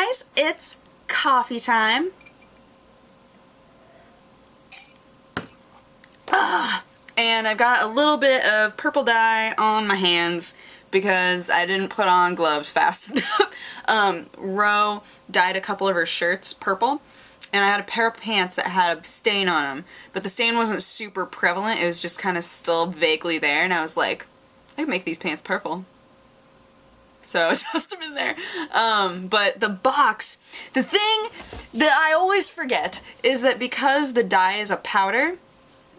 guys, it's coffee time. And I've got a little bit of purple dye on my hands because I didn't put on gloves fast enough. Ro dyed a couple of her shirts purple, and I had a pair of pants that had a stain on them, but the stain wasn't super prevalent, it was just kind of still vaguely there, and I was like, I can make these pants purple. So I tossed them in there. But the box, the thing that I always forget is that because the dye is a powder,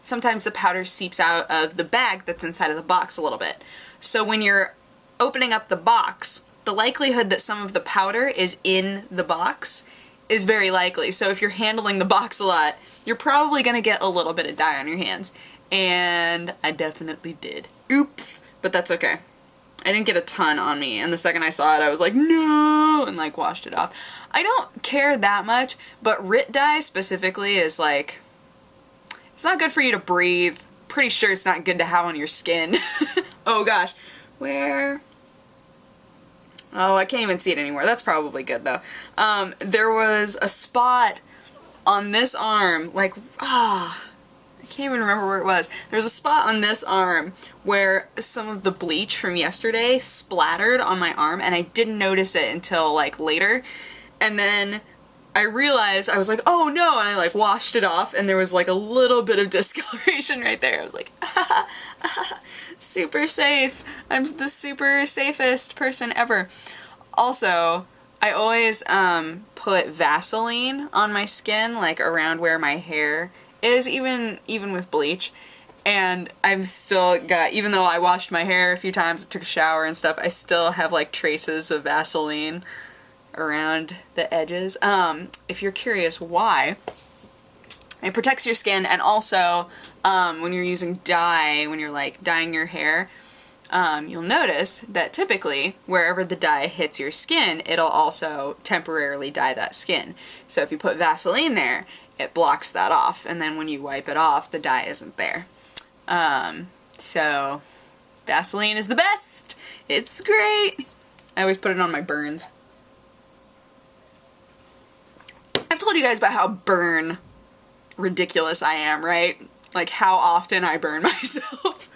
sometimes the powder seeps out of the bag that's inside of the box a little bit. So when you're opening up the box, the likelihood that some of the powder is in the box is very likely. So if you're handling the box a lot, you're probably gonna get a little bit of dye on your hands. And I definitely did. Oops. But that's okay. I didn't get a ton on me, and the second I saw it I was like, no, and like washed it off. I don't care that much, but RIT dye specifically is like, it's not good for you to breathe. Pretty sure it's not good to have on your skin. Oh gosh, where? Oh, I can't even see it anymore. That's probably good though. There was a spot on this arm, like, I can't even remember where it was. There's a spot on this arm where some of the bleach from yesterday splattered on my arm, and I didn't notice it until like later. And then I realized, I was like, oh no, and I like washed it off, and there was like a little bit of discoloration right there. I was like, super safe. I'm the super safest person ever. Also, I always put Vaseline on my skin, like around where my hair is, even with bleach, and I'm still got, even though I washed my hair a few times, took a shower and stuff, I still have like traces of Vaseline around the edges. If you're curious why, it protects your skin, and also when you're using dye, when you're like dyeing your hair, you'll notice that typically wherever the dye hits your skin, it'll also temporarily dye that skin. So if you put Vaseline there, it blocks that off, and then when you wipe it off, the dye isn't there. So Vaseline is the best! It's great! I always put it on my burns. I've told you guys about how ridiculous I am, right? Like how often I burn myself.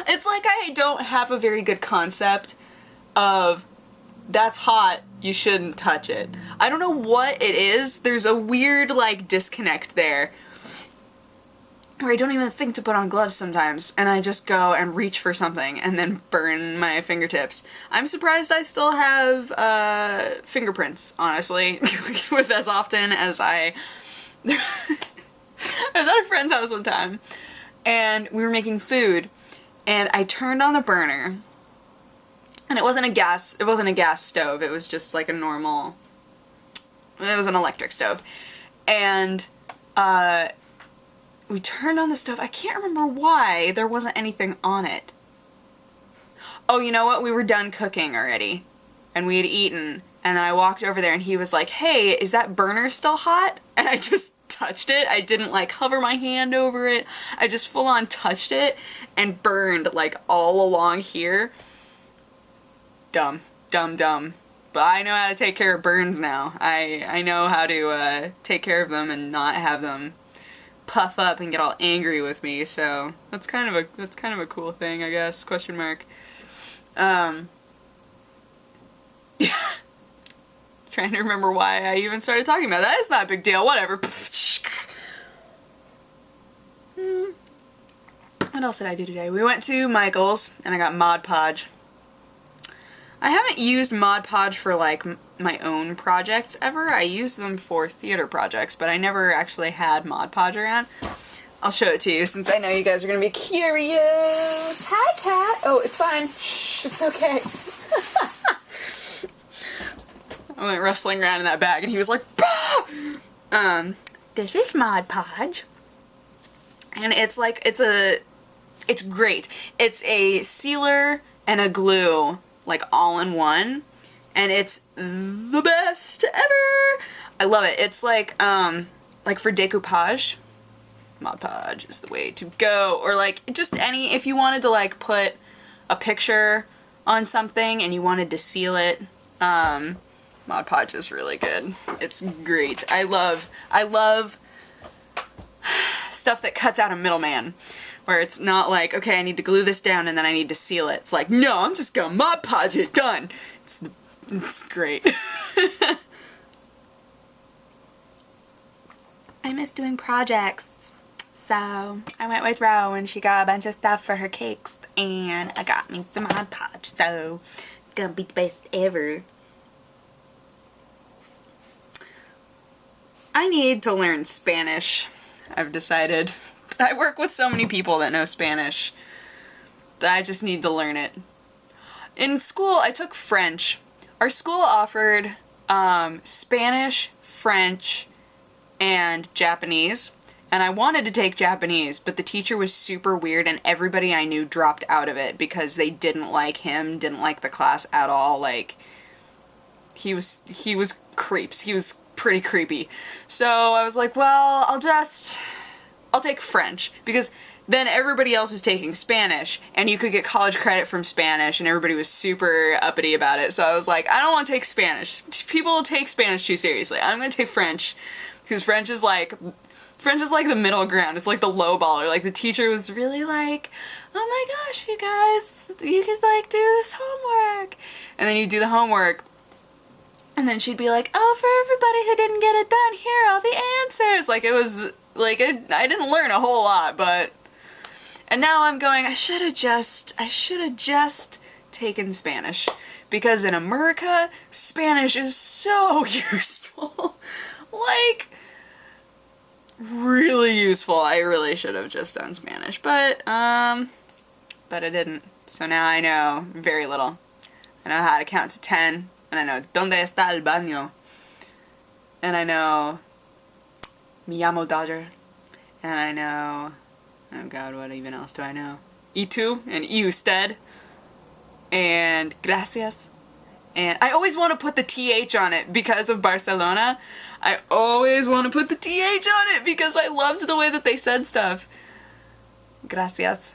It's like I don't have a very good concept of that's hot, you shouldn't touch it. I don't know what it is. There's a weird like disconnect there where I don't even think to put on gloves sometimes, and I just go and reach for something and then burn my fingertips. I'm surprised I still have fingerprints, honestly, with as often as I was at a friend's house one time, and we were making food, and I turned on the burner, and it wasn't a gas stove, it was just like a normal, it was an electric stove, and we turned on the stove. I can't remember why there wasn't anything on it. Oh, you know what? We were done cooking already, and we had eaten, and I walked over there and he was like, hey, is that burner still hot? And I just touched it. I didn't like hover my hand over it. I just full on touched it and burned like all along here. Dumb. But I know how to take care of burns now. I know how to take care of them and not have them puff up and get all angry with me, so that's kind of a cool thing, I guess, question mark. Yeah. Trying to remember why I even started talking about that. It's not a big deal, whatever. What else did I do today? We went to Michael's and I got Mod Podge. I haven't used Mod Podge for like my own projects ever. I use them for theater projects, but I never actually had Mod Podge around. I'll show it to you since I know you guys are gonna be curious. Hi, cat. Oh, it's fine. Shh, it's okay. I went wrestling around in that bag and he was like, bah! This is Mod Podge. And it's like, it's great. It's a sealer and a glue, like all in one, and it's the best ever. I love it. It's like for decoupage, Mod Podge is the way to go. Or like just if you wanted to like put a picture on something and you wanted to seal it, Mod Podge is really good. It's great. I love stuff that cuts out a middleman. Where it's not like, okay, I need to glue this down and then I need to seal it. It's like, no, I'm just gonna Mod Podge it, done. It's great. I miss doing projects. So I went with Ro and she got a bunch of stuff for her cakes and I got me some Mod Podge. So it's gonna be the best ever. I need to learn Spanish, I've decided. I work with so many people that know Spanish that I just need to learn it. In school, I took French. Our school offered Spanish, French, and Japanese. And I wanted to take Japanese, but the teacher was super weird and everybody I knew dropped out of it because they didn't like him, didn't like the class at all. Like, he was creeps. He was pretty creepy. So I was like, well, I'll take French, because then everybody else was taking Spanish, and you could get college credit from Spanish, and everybody was super uppity about it. So I was like, I don't want to take Spanish. People take Spanish too seriously. I'm gonna take French, because French is like the middle ground. It's like the low baller. Like, the teacher was really like, oh my gosh, you guys like do this homework. And then you do the homework, and then she'd be like, oh, for everybody who didn't get it done, here are all the answers. Like, it was like, I didn't learn a whole lot, but... And now I'm going, I should have just taken Spanish. Because in America, Spanish is so useful. Like, really useful. I really should have just done Spanish, but I didn't. So now I know very little. I know how to count to 10, and I know ¿Dónde está el baño? And I know Me llamo Dodger. And I know, oh god, what even else do I know? Y tú and y usted. And gracias. And I always want to put the TH on it because of Barcelona. I always want to put the TH on it because I loved the way that they said stuff. Gracias.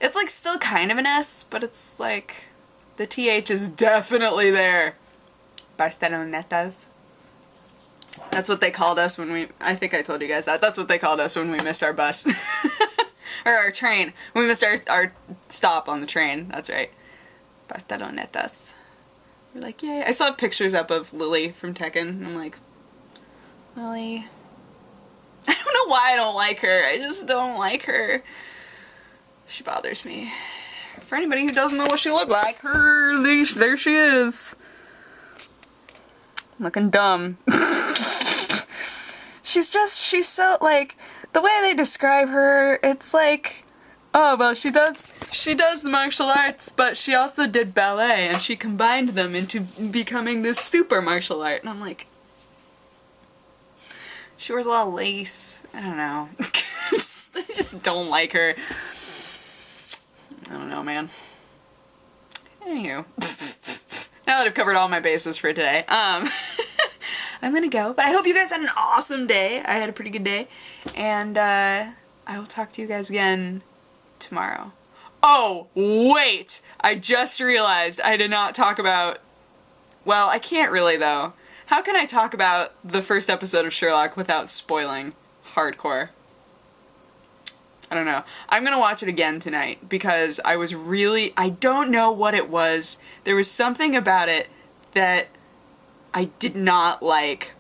It's like still kind of an S, but it's like the TH is definitely there. Barcelonetas. That's what they called us when I think I told you guys that. That's what they called us when we missed our bus. Or our train. When we missed our stop on the train. That's right. Barcelonetas. We're like, yay. I still have pictures up of Lily from Tekken. And I'm like, Lily. I don't know why I don't like her. I just don't like her. She bothers me. For anybody who doesn't know what she looked like, there she is. Looking dumb. she's so, like, the way they describe her, it's like, oh, well, she does the martial arts, but she also did ballet, and she combined them into becoming this super martial art. And I'm like, she wears a lot of lace. I don't know. I just don't like her. I don't know, man. Anywho. Now that I've covered all my bases for today, I'm gonna go, but I hope you guys had an awesome day. I had a pretty good day, and I will talk to you guys again tomorrow. Oh, wait! I just realized I did not talk about... Well, I can't really, though. How can I talk about the first episode of Sherlock without spoiling hardcore? I don't know. I'm gonna watch it again tonight because I don't know what it was. There was something about it that I did not like.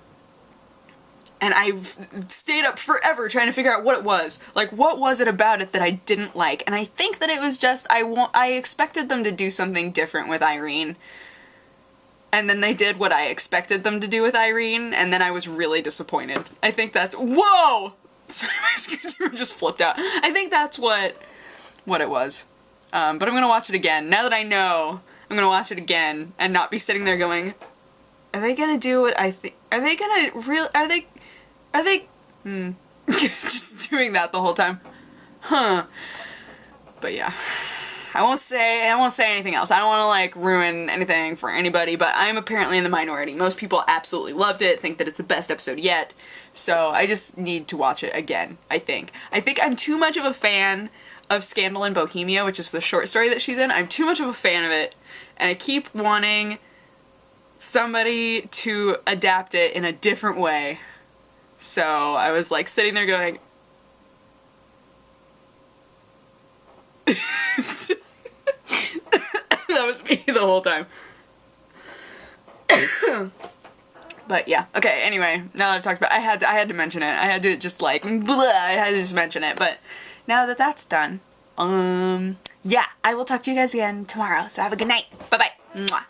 And I've stayed up forever trying to figure out what it was. Like, what was it about it that I didn't like? And I think that it was just, I expected them to do something different with Irene. And then they did what I expected them to do with Irene, and then I was really disappointed. I think that's... Whoa! Sorry, my screen just flipped out. I think that's what it was. But I'm gonna watch it again. Now that I know, I'm gonna watch it again and not be sitting there going, are they gonna do what I think? Are they just doing that the whole time? Huh. But yeah. I won't say anything else. I don't want to, like, ruin anything for anybody, but I'm apparently in the minority. Most people absolutely loved it, think that it's the best episode yet, so I just need to watch it again, I think. I think I'm too much of a fan of Scandal in Bohemia, which is the short story that she's in. I'm too much of a fan of it, and I keep wanting somebody to adapt it in a different way. So I was like sitting there going, that was me the whole time. But yeah, okay, anyway, now that I've talked about I had to mention it. I had to just like, blah, I had to just mention it. But now that that's done, yeah, I will talk to you guys again tomorrow. So have a good night. Bye-bye. Mwah.